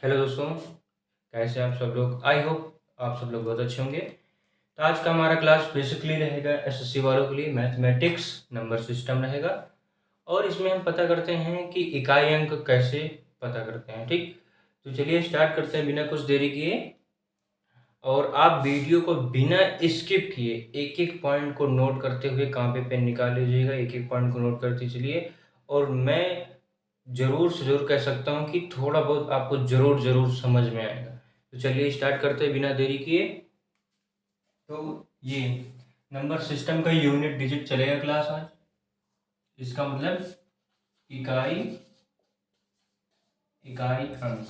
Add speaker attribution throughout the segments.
Speaker 1: Hello दोस्तों, कैसे आप सब लोग। आई होप आप सब लोग बहुत अच्छे होंगे। तो आज का हमारा क्लास बेसिकली रहेगा एसएससी वालों के लिए मैथमेटिक्स नंबर सिस्टम रहेगा। और इसमें हम पता करते हैं कि इकाई अंक कैसे पता करते हैं। ठीक, तो चलिए स्टार्ट करते हैं बिना कुछ देरी किए। और आप वीडियो को बिना स्किप किए एक एक पॉइंट को नोट करते हुए कहाँ पे पेन निकाल लीजिएगा, एक एक पॉइंट को नोट करते चलिए। और मैं ज़रूर से ज़रूर कह सकता हूँ कि थोड़ा बहुत आपको ज़रूर ज़रूर समझ में आएगा। तो चलिए स्टार्ट करते हैं बिना देरी किए। तो ये नंबर सिस्टम का यूनिट डिजिट चलेगा क्लास आज। इसका मतलब इकाई इकाई अंक।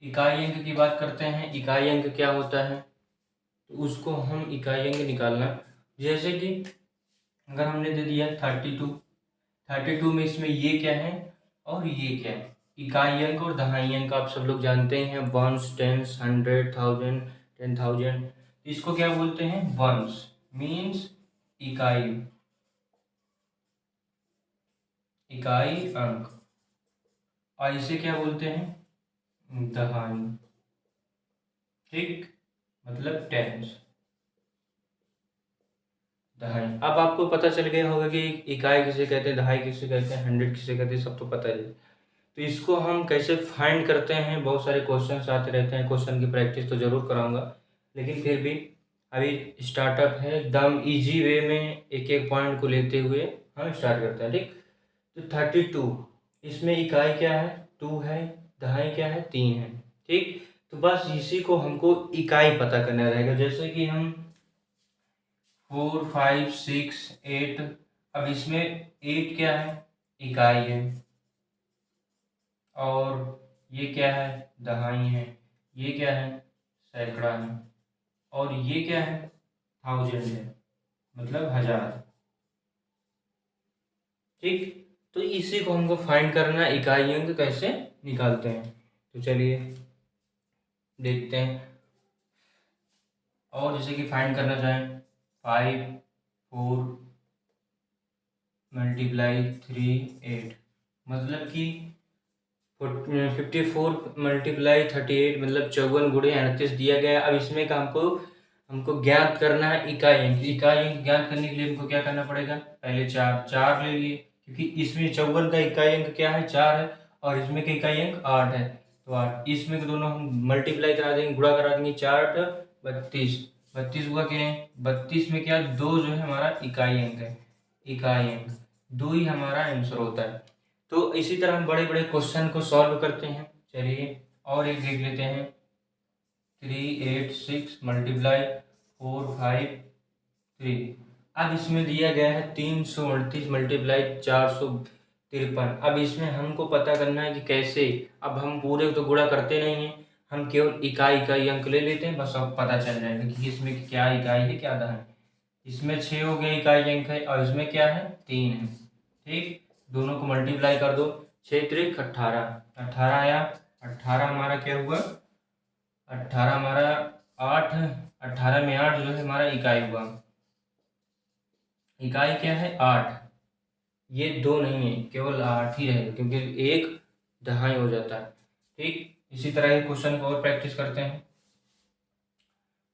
Speaker 1: इकाई अंक की बात करते हैं, इकाई अंक क्या होता है तो उसको हम इकाई अंक निकालना। जैसे कि अगर हमने दे दिया 32, 32 में इसमें ये क्या है और ये क्या है। इकाई अंक और दहाई अंक आप सब लोग जानते हैं, वंस, टेंस, 100, 1000, 10,000। इसको क्या बोलते हैं? वंस मीन्स इकाई, इकाई अंक। और इसे क्या बोलते हैं? दहाई। ठीक, मतलब टेंस, दहाई। अब आपको पता चल गया होगा कि इकाई किसे कहते हैं, दहाई किसे कहते हैं, 100 किसे कहते हैं, सब तो पता है। तो इसको हम कैसे फाइंड करते हैं, बहुत सारे क्वेश्चंस आते रहते हैं। क्वेश्चन की प्रैक्टिस तो ज़रूर कराऊंगा, लेकिन फिर भी अभी स्टार्टअप है, एकदम इजी वे में एक एक पॉइंट को लेते हुए हम स्टार्ट करते हैं। ठीक, तो 32 इसमें इकाई क्या है? 2 है। दहाई क्या है? 3 है। ठीक, तो बस इसी को हमको इकाई पता करना रहेगा। जैसे कि हम 4, 5, 6, 8। अब इसमें 8 क्या है? इकाई है। और ये क्या है? दहाई है। ये क्या है? सैकड़ा है। और ये क्या है? 1000 है, मतलब 1000। ठीक, तो इसी को हमको फाइंड करना है, इकाई अंक कैसे निकालते हैं। तो चलिए देखते हैं। और जैसे कि फाइंड करना चाहें, 5, 4 मल्टीप्लाई 3, 8, मतलब कि 54 मल्टीप्लाई 38, मतलब 54 × 38 दिया गया है। अब इसमें का हमको हमको ज्ञात करना है इकाई अंक। इकाई अंक ज्ञात करने के लिए हमको क्या करना पड़ेगा? पहले चार चार ले लिए, क्योंकि इसमें 54 का इकाई अंक क्या है? 4 है। और इसमें का इकाई अंक 8 है, तो 8। इसमें के दोनों हम मल्टीप्लाई करा देंगे, गुणा करा देंगे। 4 32, 32 हुआ क्या है? 32 में क्या? 2 जो है हमारा इकाई अंक है। इकाई अंक 2 ही हमारा आंसर होता है। तो इसी तरह हम बड़े बड़े क्वेश्चन को सॉल्व करते हैं। चलिए और एक देख लेते हैं। 3, 8, 6 मल्टीप्लाई 4, 5, 3। अब इसमें दिया गया है 338 मल्टीप्लाई 453। अब इसमें हमको पता करना है कि कैसे। अब हम पूरे तो गुणा करते नहीं हैं, हम केवल इकाई इकाई अंक ले लेते हैं, बस अब पता चल जाएगा कि इसमें क्या इकाई है क्या दहाई। इसमें 6 हो गया इकाई अंक है, और इसमें क्या है? 3 है। ठीक, दोनों को मल्टीप्लाई कर दो। 6 त्रिक 18, 18 आया। 18 हमारा क्या हुआ? 18 हमारा 8, 18 में 8 जो है हमारा इकाई हुआ। इकाई क्या है? 8। ये 2 नहीं है, केवल 8 ही रहेगा, क्योंकि एक दहाई हो जाता है। ठीक, इसी तरह के क्वेश्चन को और प्रैक्टिस करते हैं।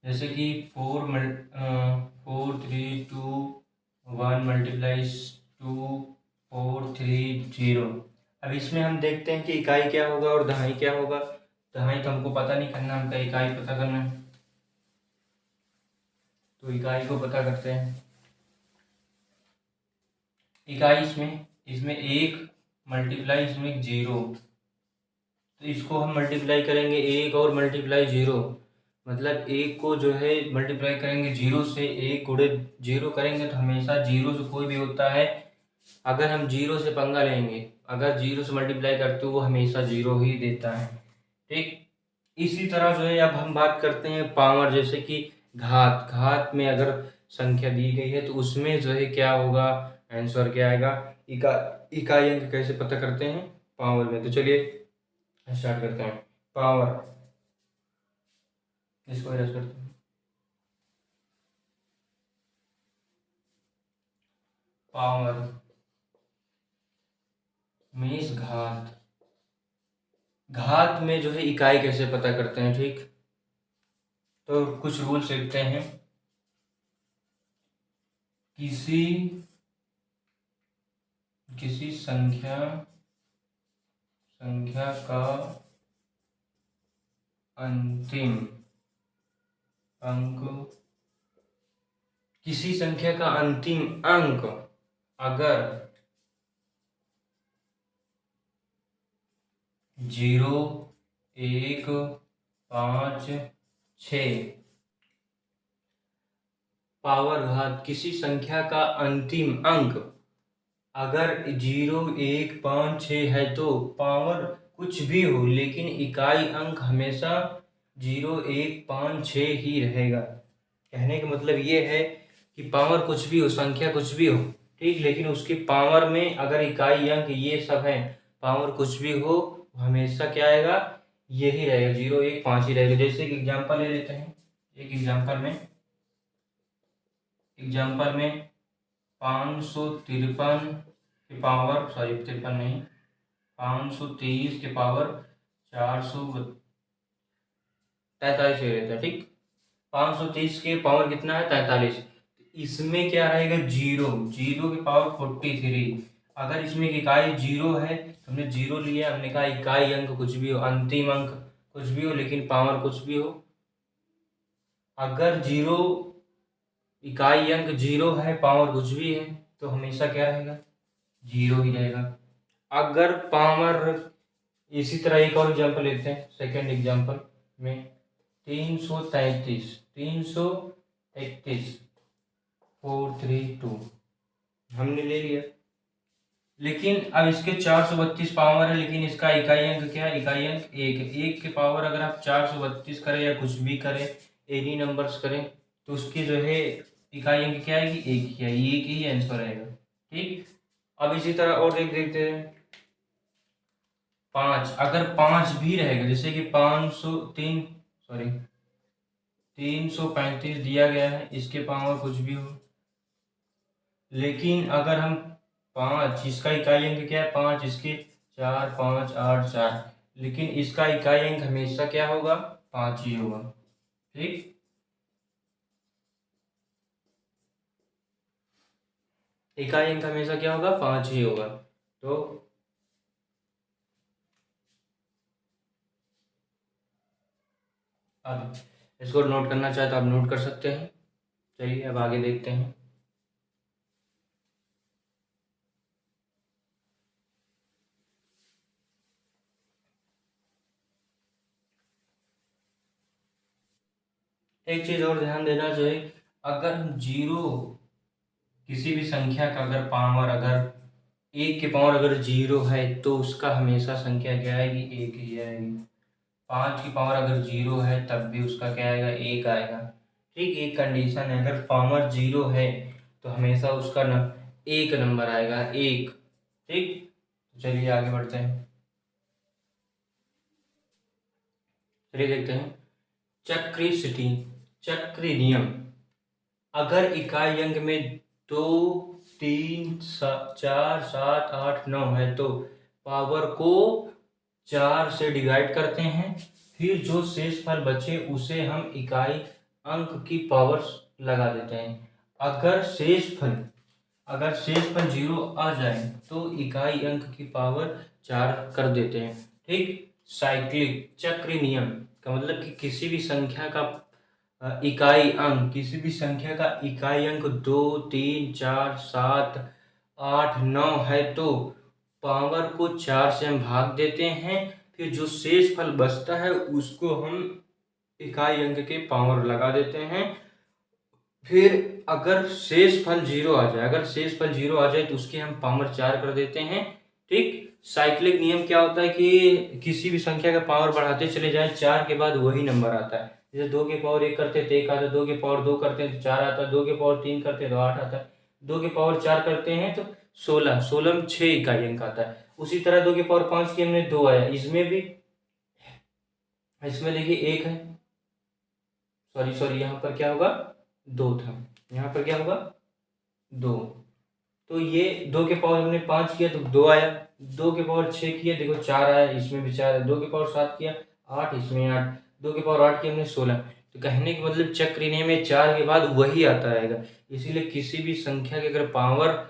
Speaker 1: जैसे कि 4, 3, 2, 1 मल्टीप्लाइज 2, 4, 3, 0। अब इसमें हम देखते हैं कि इकाई क्या होगा और दहाई क्या होगा। दहाई तो हमको पता नहीं करना, हमको इकाई पता करना है। तो इकाई को पता करते हैं। इकाई इसमें इसमें 1 मल्टीप्लाई इसमें 0, तो इसको हम मल्टीप्लाई करेंगे 1 और मल्टीप्लाई 0, मतलब 1 को जो है मल्टीप्लाई करेंगे 0 से। 1 गुणे 0 करेंगे तो हमेशा 0 से कोई भी होता है। अगर हम 0 से पंगा लेंगे, अगर 0 से मल्टीप्लाई करते हो वो हमेशा 0 ही देता है। ठीक, इसी तरह जो है अब हम बात करते हैं पावर। जैसे कि घात, घात में अगर संख्या दी गई है तो उसमें जो है क्या होगा? आंसर क्या आएगा? इकाई अंक कैसे पता करते हैं? पावर में। तो चलिए स्टार्ट करते हैं। पावर, इसको erase करते हैं। पावर मीन्स घात, घात में जो है इकाई कैसे पता करते हैं, ठीक। तो कुछ रूल्स लिखते हैं। किसी किसी संख्या का अंतिम अंक, किसी संख्या का अंतिम अंक अगर 0, 1, 5, 6 पावर घात, किसी संख्या का अंतिम अंक अगर 0, 1, 5, 6 है तो पावर कुछ भी हो लेकिन इकाई अंक हमेशा 0, 1, 5, 6 ही रहेगा। कहने का मतलब ये है कि पावर कुछ भी हो, संख्या कुछ भी हो, ठीक, लेकिन उसकी पावर में अगर इकाई अंक ये सब है, पावर कुछ भी हो, हमेशा क्या आएगा, यही रहेगा, 0, 1, 5 ही रहेगा। जैसे कि एग्जांपल ले लेते हैं। एक एग्जांपल में 553 के पावर, सॉरी 53 नहीं, 523 के पावर 443 ले लेते हैं, ठीक। 530 के पावर कितना है, 43। इसमें क्या रहेगा, जीरो, जीरो की पावर 43। अगर इसमें एक इकाई जीरो है तो हमने जीरो लिया, हमने कहा इकाई अंक कुछ भी हो, अंतिम अंक कुछ भी हो लेकिन पावर कुछ भी हो। अगर जीरो, इकाई अंक जीरो है, पावर कुछ भी है, तो हमेशा क्या रहेगा, जीरो ही रहेगा। अगर पावर, इसी तरह एक और एग्जांपल लेते हैं, सेकंड एग्जांपल में 333, 331, 432 हमने ले लिया, लेकिन अब इसके 432 पावर है, लेकिन इसका इकाई अंक क्या है, इकाई अंक एक के पावर अगर आप 432 करें या कुछ भी करें, एनी नंबर्स करें, तो उसकी जो है इकाई अंक क्या आएगी, एक ही है, एक ही आंसर आएगा, ठीक। अब इसी तरह और देखते हैं। 5, अगर 5 भी रहेगा, जैसे कि 335 दिया गया है, इसके पावर कुछ भी हो, लेकिन अगर हम 5, इसका इकाई अंक क्या है, 5, इसके 4, 5, 8, 4, लेकिन इसका इकाई अंक हमेशा क्या होगा, 5 ही होगा, ठीक। इकाई अंक हमेशा क्या होगा, 5 ही होगा। तो अब इसको नोट करना चाहे तो आप नोट कर सकते हैं। चलिए अब आगे देखते हैं। एक चीज और ध्यान देना चाहिए, अगर हम जीरो, किसी भी संख्या का अगर पावर, अगर एक के पावर अगर जीरो है तो उसका हमेशा संख्या क्या आएगी, एक ही आएगी। 5 की पावर अगर जीरो है तब भी उसका क्या आएगा, एक आएगा, ठीक। एक कंडीशन है, अगर पावर जीरो है तो हमेशा उसका एक नंबर आएगा, एक, ठीक। चलिए आगे बढ़ते हैं। चलिए देखते हैं चक्रीसिटी, चक्री नियम। अगर इकाई अंक में 2, 3, 4, 7, 8, 9 है तो पावर को 4 से डिवाइड करते हैं, फिर जो शेष फल बचे उसे हम इकाई अंक की पावर लगा देते हैं। अगर शेष फल 0 आ जाए तो इकाई अंक की पावर 4 कर देते हैं, ठीक। साइक्लिक चक्र नियम का मतलब कि किसी भी संख्या का इकाई अंक, किसी भी संख्या का इकाई अंक 2, 3, 4, 7, 8, 9 है तो पावर को 4 से हम भाग देते हैं, फिर जो शेष फल बचता है उसको हम इकाई अंक के पावर लगा देते हैं। फिर अगर शेष फल 0 आ जाए, तो उसके हम पावर 4 कर देते हैं, ठीक। साइक्लिक नियम क्या होता है कि किसी भी संख्या का पावर बढ़ाते चले जाए, 4 के बाद वही नंबर आता है। जैसे 2 के पावर 1 करते हैं तो 1 आता है, 2 के पावर 2 करते हैं तो 4 आता है, 2 के पावर 3 करते हैं तो 8 आता है, 2 के पावर 4 करते हैं तो 16, 16 में 6 इकाई अंक आता है। उसी तरह 2 के पावर 5 किए हमने 2 आया, इसमें भी, इसमें देखिए 1 है, सॉरी यहाँ पर क्या होगा, 2 था, यहाँ पर क्या होगा, 2। तो ये 2 के पावर हमने 5 किया तो 2 आया, 2 के पावर 6 किया, देखो 4 आया, इसमें भी 4 है। 2 के पावर 7 किया 8, इसमें 8। 2 के पावर 8 किया हमने 16। तो कहने के मतलब चक्र में 4 के बाद वही आता रहेगा। इसीलिए किसी भी संख्या के अगर पावर,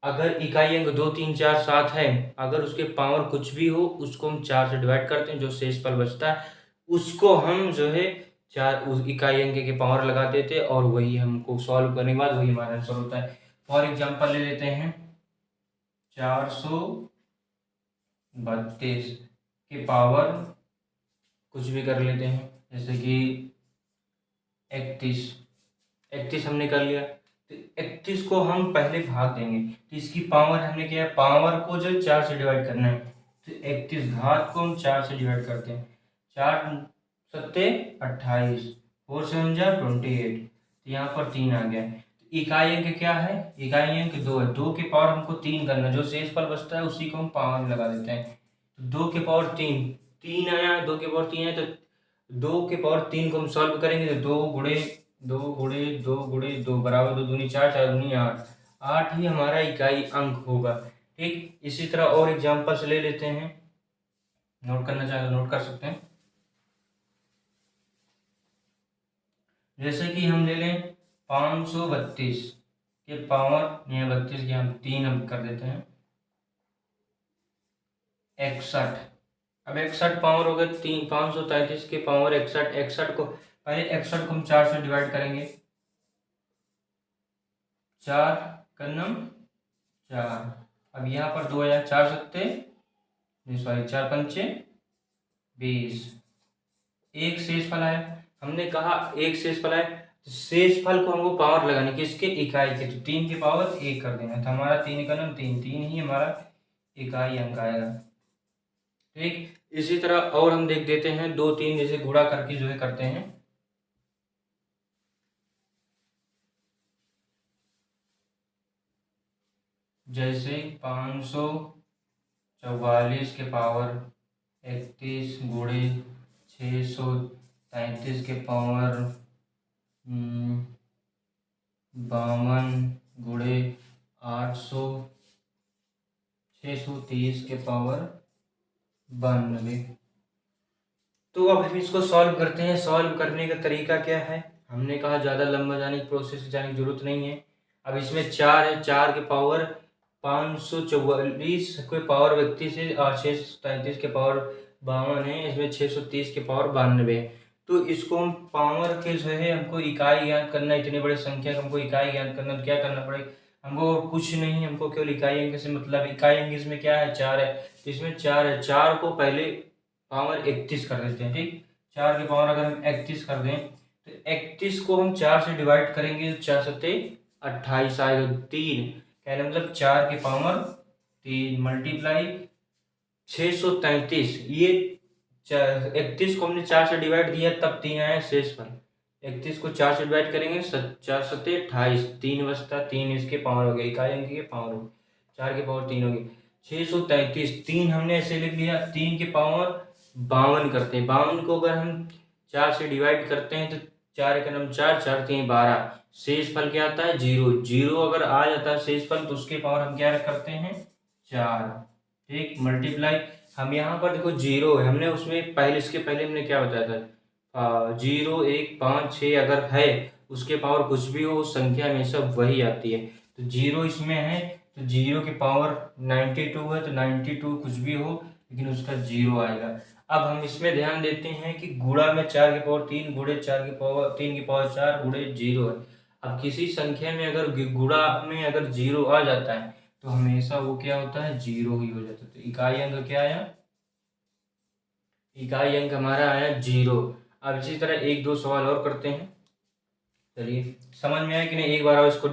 Speaker 1: अगर इकाई अंक 2 3 4 7 है, अगर उसके पावर कुछ भी हो उसको हम 4 से डिवाइड करते हैं, जो शेषफल बचता है उसको हम जो है 4 उस इकाई अंक के पावर लगा देते हैं, और वही हमको सॉल्व करने के बाद वही हमारा आंसर होता है। फॉर एग्जाम्पल ले लेते हैं 432 के पावर कुछ भी कर लेते हैं, जैसे कि 31 हमने कर लिया। तो 31 को हम पहले भाग देंगे, तो इसकी पावर हमने क्या है, पावर को जो 4 से डिवाइड करना है, तो 31 घात को हम 4 से डिवाइड करते हैं। 4 सत्ते 28, 4 7 जा 28, तो यहाँ पर 3 आ गया। तो इकाई अंक क्या है, इकाई अंक 2 है। 2 के पावर हमको 3 करना, जो शेषफल बचता है उसी को हम पावर में लगा देते हैं। तो 2 के पावर 3 आया, 2 के पावर 3 आया, तो 2 के पावर 3 को हम सॉल्व करेंगे, तो 2 बराबर 2 दूनी 4, 4 दूनी 8, 8 ही हमारा इकाई अंक होगा। ठीक, इसी तरह और एग्जाम्पल्स ले लेते हैं, नोट करना चाहे तो नोट कर सकते हैं। जैसे कि हम ले लें 532 के पावर, यहाँ 32 के हम 3 हम कर देते हैं 61। अब 61 पावर हो गए 3, 533 के पावर 61। 61 को पहले 61 को हम 4 से डिवाइड करेंगे, 4 कन्नम 4। अब यहाँ पर 2 आया, 4 सत्ते सॉरी 4 पंचे 20, एक शेषफल आया। हमने कहा एक शेषफल आया, तो शेषफल को हमको पावर लगाने किसके, इकाई के, तो 3 की पावर 1 कर देना, तो हमारा 3 कन्नम 3, 3 ही हमारा इकाई अंक आएगा। ठीक, इसी तरह और हम देख देते हैं 2 3 जैसे गुणा करके जो है करते हैं। जैसे 544 के पावर 31 गुणे 633 के पावर 52 गुणे 630 के पावर 92। तो अब हम इसको सॉल्व करते हैं। सॉल्व करने का तरीका क्या है, हमने कहा ज़्यादा लंबा जाने की प्रोसेस जाने की जरूरत नहीं है। अब इसमें 4 है, 4 के पावर 544 के पावर 31 है, और 633 के पावर 52 है, इसमें 630 के पावर 92 है। तो इसको हम पावर के जो है हमको इकाई ज्ञात करना, इतने बड़े संख्या का हमको इकाई ज्ञात करना, तो क्या करना पड़ेगा हमको, कुछ नहीं, हमको केवल इकाई अंक से मतलब। इकाई अंक इसमें क्या है, 4 है, तो इसमें 4 है, 4 को पहले पावर 31 कर देते हैं। ठीक, 4 की पावर अगर हम 31 कर दें, तो 31 को हम 4 से डिवाइड करेंगे, तो 4 सत्ते 28 आएगा, 3 कहने मतलब 4 के पावर 3 मल्टीप्लाई 633। ये 31 को हमने 4 से डिवाइड दिया तब 3 आया शेषफल। 31 को 4 से डिवाइड करेंगे, 4 सत्ते 28, 3 बचता 3 इसके पावर हो गए, इकाई अंक के पावर हो गए, 4 के पावर 3 हो गए 633। 3 हमने ऐसे लिख लिया, 3 के पावर 52 करते हैं। 52 को अगर हम 4 से डिवाइड करते हैं, तो 4 एक नम 4, 4 3 12, शेषफल क्या आता है 0। 0 अगर आ जाता है शेषफल, तो उसके पावर हम क्या करते हैं 4। ठीक, मल्टीप्लाई, हम यहाँ पर देखो 0 है, हमने उसमें पहले, इसके पहले हमने क्या बताया था, 0 1 5 6 अगर है, उसके पावर कुछ भी हो संख्या हमेशा वही आती है। तो 0 इसमें है, तो 0 के पावर 92 है, तो 92 कुछ भी हो लेकिन उसका 0 आएगा। अब हम इसमें ध्यान देते हैं कि गुणा में 4 के पावर 3 गुणे 4 के पावर 3 की पावर 4 गुणे 0 है। अब किसी संख्या में अगर गुणा में अगर 0 आ जाता है, तो हमेशा वो क्या होता है 0 ही हो जाता है। तो इकाई अंक क्या आया, इकाई अंक हमारा आया 0। अब इसी तरह 1 2 सवाल और करते हैं। चलिए, समझ में आया कि नहीं, एक बार और इसको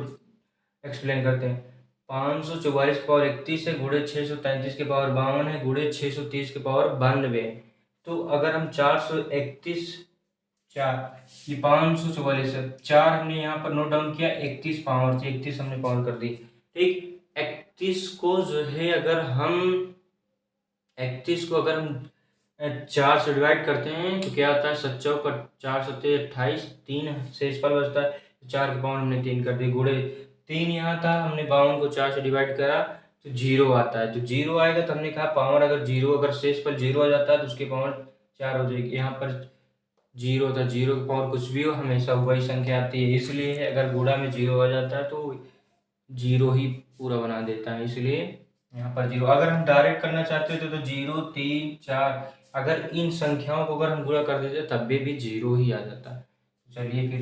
Speaker 1: एक्सप्लेन करते हैं। 544 के पावर 31 है, गुणे 633 के पावर 52 है, गुणे 630 के पावर 92 है। तो अगर हम 431 4 ये 544 है, 4 हमने यहाँ पर नोट डाउन किया, 31 पावर थी, 31 हमने पावर कर दी। ठीक, 31 को जो है अगर हम 31 को अगर हम 4 से डिवाइड करते हैं, तो क्या आता है 7 चौक 4 सत्ते 28, 3 शेषफल बचता है, 4 के पावर हमने 3 कर दी, गुणे 3 यहाँ था, हमने 52 को 4 से डिवाइड करा, तो जीरो आता है, तो जीरो आएगा तो हमने कहा पावर अगर जीरो, अगर शेष पर जीरो आ जाता है तो उसकी पावर 4 हो जाएगी। यहाँ पर जीरो था, जीरो की पावर कुछ भी हो हमेशा वही संख्या आती है, इसलिए अगर गुणा में जीरो आ जाता है तो जीरो ही पूरा बना देता है, इसलिए यहाँ पर जीरो। अगर हम डायरेक्ट करना चाहते हो तो जीरो, 3, 4, अगर इन संख्याओं को अगर हम गुणा कर देते तब भी जीरो ही आ जाता है। चलिए फिर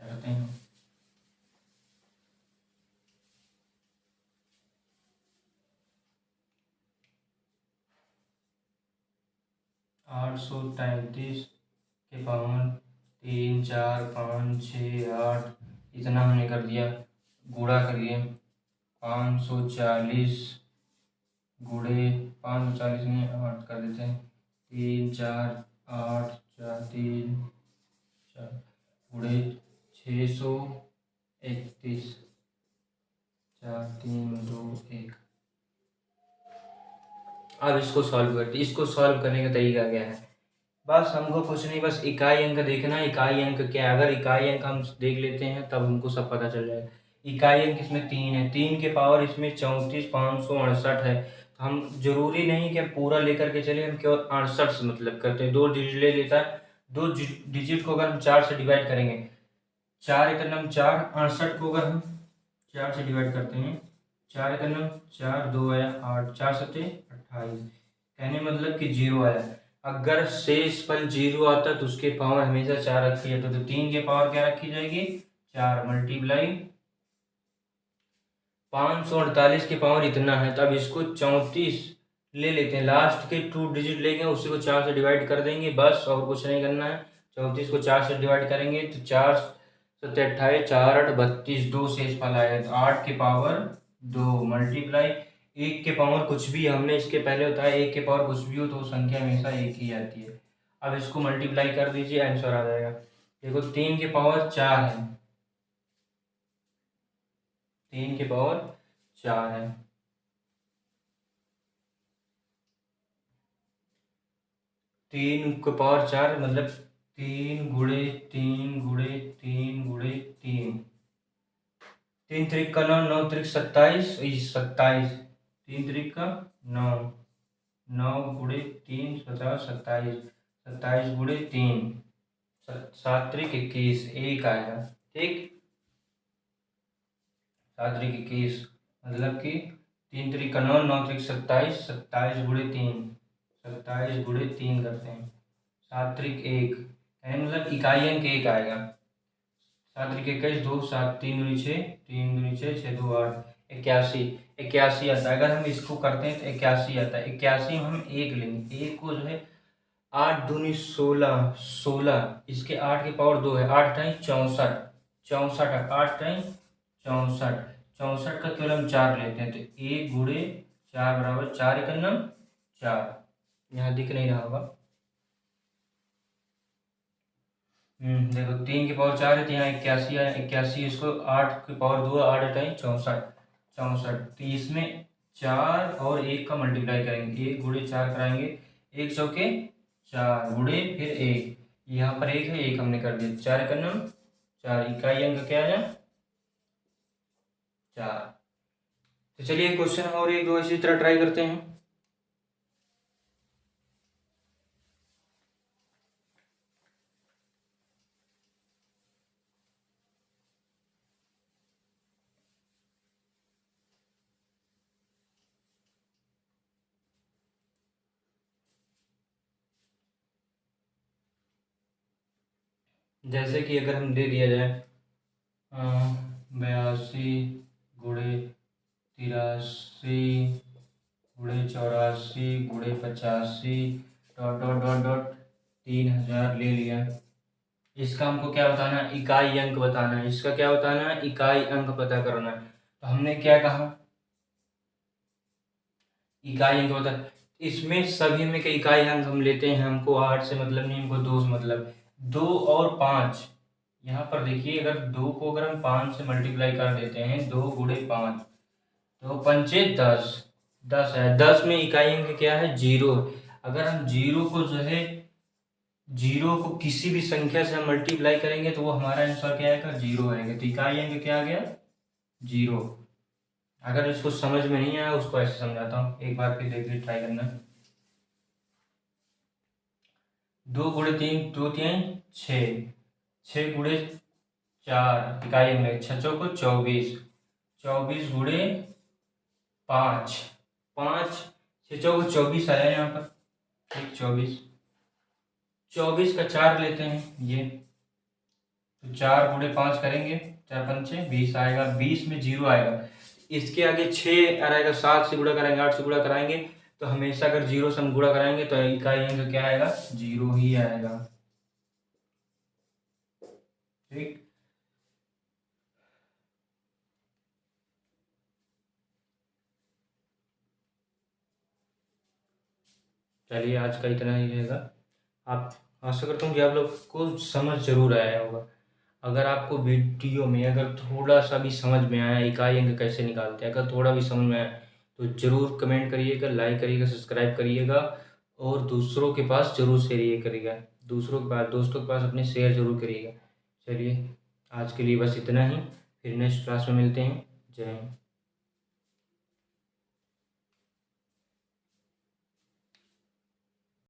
Speaker 1: करते हैं। 833 के पावर 3, 4, 5, 6, 8 इतना हमने कर दिया, गुणा करिए 540 गुणे 540 में 8 कर देते हैं, 3, 4, 8, 4, 3, 4 गुणे 631, 4, 3, 2, 1। अब इसको सॉल्व करते, इसको सॉल्व करने का तरीका क्या है, बस हमको कुछ नहीं, बस इकाई अंक देखना है। इकाई अंक क्या है, अगर इकाई अंक हम देख लेते हैं तब हमको सब पता चल जाएगा। इकाई अंक इसमें 3 है, 3 के पावर इसमें 34,568 है। तो हम जरूरी नहीं कि हम पूरा लेकर के चले, हम केवल 68 से मतलब करते हैं, 2 डिजिट ले लेता है। 2 डिजिट को अगर हम 4 से डिवाइड करेंगे, 4 एक नम 4, 68 को अगर हम 4 से डिवाइड करते हैं, 4 एक नम 4, 2 आया 8, 4 सत्ते 28, कहने मतलब कि जीरो आया। अगर शेष फल जीरो आता तो उसके पावर हमेशा 4 रखी जाती, तो 3 के पावर क्या रखी जाएगी, 4 मल्टीप्लाई 548 के पावर इतना है। तो अब इसको 34 ले लेते हैं, लास्ट के 2 डिजिट लेंगे, उसी को 4 से डिवाइड कर देंगे, बस और कुछ नहीं करना है। 34 को 4 से डिवाइड करेंगे तो 4 सत्ते 28, 4 8 32, 2 शेष फल आएगा, तो 8 के पावर 2 मल्टीप्लाई 1 के पावर कुछ भी, हमने इसके पहले बताया 1 के पावर कुछ भी हो तो वो संख्या हमेशा 1 ही आती है। अब इसको मल्टीप्लाई कर दीजिए, आंसर आ जाएगा। देखो 3 के पावर 4 है, 3 के पावर 4 है, 3 के पावर 4 मतलब 3 गुणे 3 गुणे 3 गुणे 3, 3 त्रिक का 9, 9 त्रिक 27, 27, 3 त्रिक का 9, 9 गुणे 3 50, 27, 27 गुणे 3 7 त्रिक 21, 1 आएगा, ठीक। 7 त्रिक 21 मतलब कि 3 त्रिक का 9, 9 त्रिक 27, 27 गुणे 3, 27 गुणे 3 करते हैं, 7 त्रिक 1, यानी मतलब इकाई अंक 1 आएगा। 7 त्रिक 21, 2, 7, 3 दूनी 6, 3 दूनी 6, 6 2 8, 81, 81 आता है। अगर हम इसको करते हैं तो 81 आता है। 81 में हम 1 लेंगे, 1 को जो है 8 दूनी 16, 16, इसके 8 की पावर 2 है, 8 टाइम 64, 64, 8 टाइम 64, 64 का केवल हम 4 लेते हैं, तो 1 गुणे 4 बराबर 4 एक नम 4, यहाँ दिख नहीं रहा होगा। देखो 3 की पावर 4 है तो यहाँ 81 आया, 81, इसको 8 की पावर 2, 8 टाइम 64, 64, तो इसमें 4 और 1 का मल्टीप्लाई करेंगे, 1 गुणे 4 कराएंगे, 1 चौके 4 गुणे फिर 1, यहाँ पर 1 है, 1 हमने कर दिया, 4 का नम 4, इकाई अंक क्या है 4। तो चलिए क्वेश्चन और एक दो इसी तरह ट्राई करते हैं। जैसे कि अगर हम दे दिया जाए 82 गुणे 83 गुणे 84 गुणे 85 डॉट डॉट डॉट डॉट 3000 ले लिया। इसका हमको क्या बताना है, इकाई अंक बताना है। इसका क्या बताना है, इकाई अंक पता करना है। तो हमने क्या कहा, इकाई अंक बता, इसमें सभी में के इकाई अंक हम लेते हैं, हमको 8 से मतलब नहीं, हमको 2 से मतलब। 2 और 5, यहाँ पर देखिए अगर 2 को अगर हम 5 से मल्टीप्लाई कर देते हैं, 2 गुणे 5 तो 5 10, 10 है। 10 में इकाई अंक क्या है, 0। अगर हम जीरो को जो है, जीरो को किसी भी संख्या से हम मल्टीप्लाई करेंगे तो वो हमारा आंसर क्या आएगा, 0 आएगा। तो इकाई अंक क्या आ गया, 0। अगर इसको समझ में नहीं आया उसको ऐसे समझाता हूँ, एक बार फिर देखिए, ट्राई करना। 2 × 3 2 3 6, 6 × 4 इकाई अंक, 6 × 24, 24 × 5, 5 6 × 24 आया यहाँ पर, ठीक, 24, 24 का 4 लेते हैं ये, तो 4 × 5 करेंगे, 4 पंचे 20 आएगा, 20 में 0 आएगा, इसके आगे 6 आएगा, 7 से गुणा कराएंगे, 8 से गुणा कराएंगे, तो हमेशा अगर 0 से हम गुणा कराएंगे तो इकाई अंक क्या आएगा, 0 ही आएगा, ठीक। चलिए आज का इतना ही रहेगा। आप, आशा करता हूँ कि आप लोग को समझ जरूर आया होगा। अगर आपको वीडियो में अगर थोड़ा सा भी समझ में आया इकाई अंक कैसे निकालते हैं, अगर थोड़ा भी समझ में आया तो ज़रूर कमेंट करिएगा, लाइक करिएगा, सब्सक्राइब करिएगा और दूसरों के पास ज़रूर शेयर करिएगा, दूसरों के पास, दोस्तों के पास अपने शेयर ज़रूर करिएगा। चलिए आज के लिए बस इतना ही, फिर नेक्स्ट क्लास में मिलते हैं। जय हिंद।